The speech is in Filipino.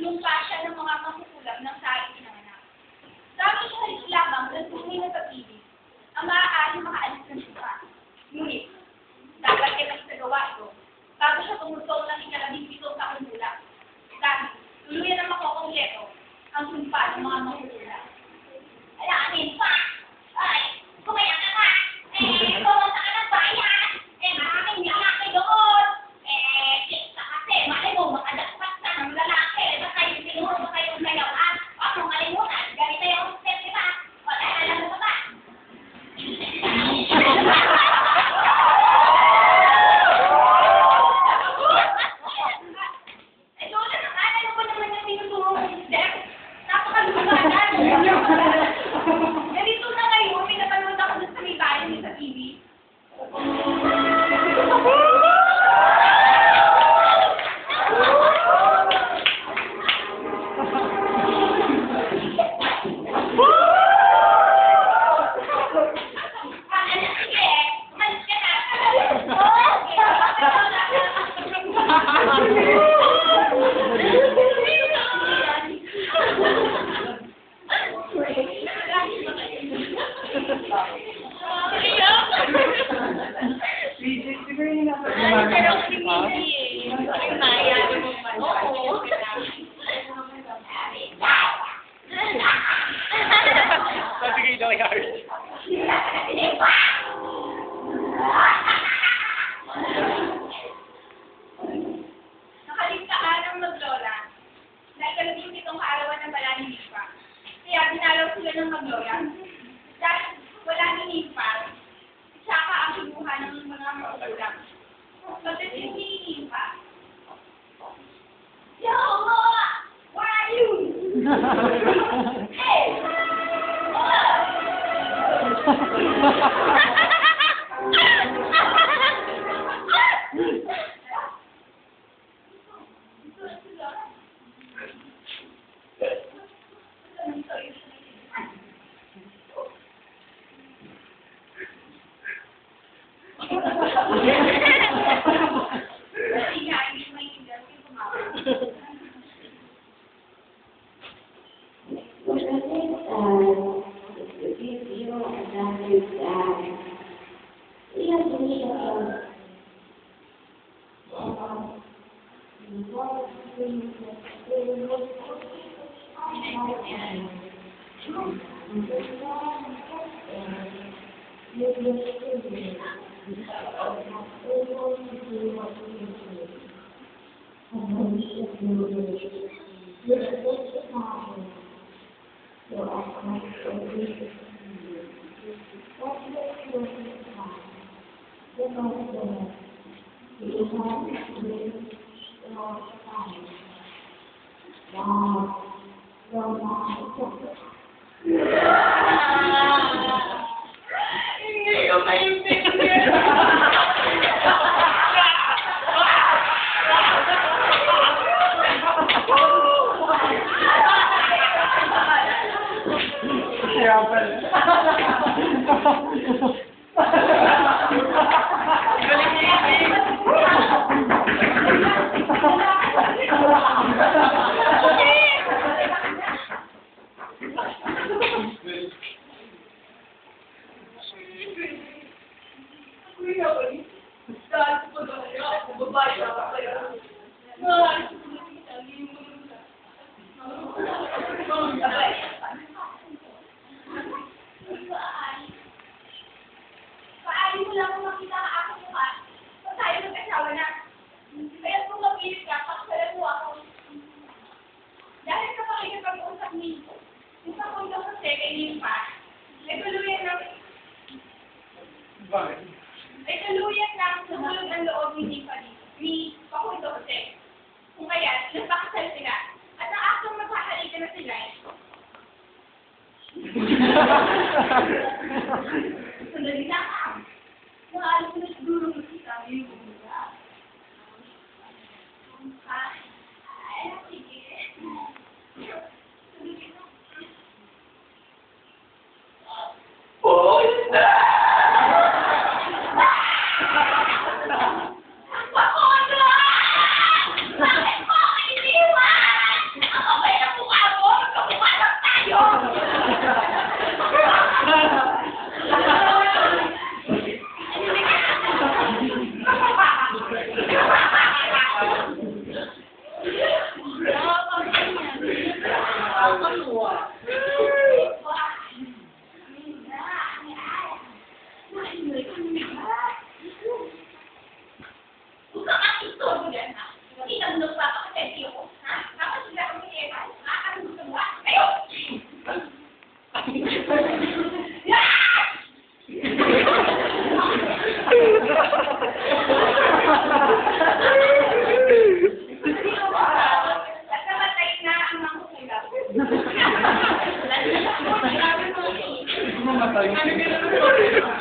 sinumpa siya ng mga makukulab ng sari ng anak. Dami siya lamang ng tunay na pag-ibig, ang maaaring makaalis ng sumpa. Ngunit, dapat ay maisagawa ito, bago siya tumutong ng ika-17 taong gulang. Dahil, tuluyan na makukumpleto ang sumpa ng mga makukulab. Alamin pa! Ay, kumaya ka ka! Pumunta ka ng bayan! Maraming lalaki doon! Kita kasi, malay mo, makadakpat ka ng lalaki. Baka yung tinuro, baka yung sayawan. Huwag mong kalimutan, ganito yung step kita. Wala, alam mo ba? Lola, nakala mo naman yung tinuturo ng step. Napakalumagan. Ganito na ngayon, may napanood ako sa may bayan sa TV. Nakaligtaan ang maglola na ika-17 kaarawan ng bala ni Nipa. Kaya dinalaw sila ng maglola. Dahil wala ni Nipa, saka ang kinuha ng mga magulang. Pagdating ni Nipa, Yo, Lola! Where are you? Hey! Paano mo lang makita ang aking mukha? Kung tayo magkasawa na. Kaya kung mapilit ka, pakasalan mo ako. Dahil sa pakikipag-usap ni yung kapunta kasi kay Nimpa, ay tuluyan ng sumulog ang loob ni Nimpa ni Pakunto kasi. Kung kaya, nagpakasal sila. At ang aktong magkakalikan na sila sandali lang ah. Maalam ko na siguro magsasabi yung mga. Ay, sige. Punta! Pakunto! Bakit mo ako iniwan? Mamatay.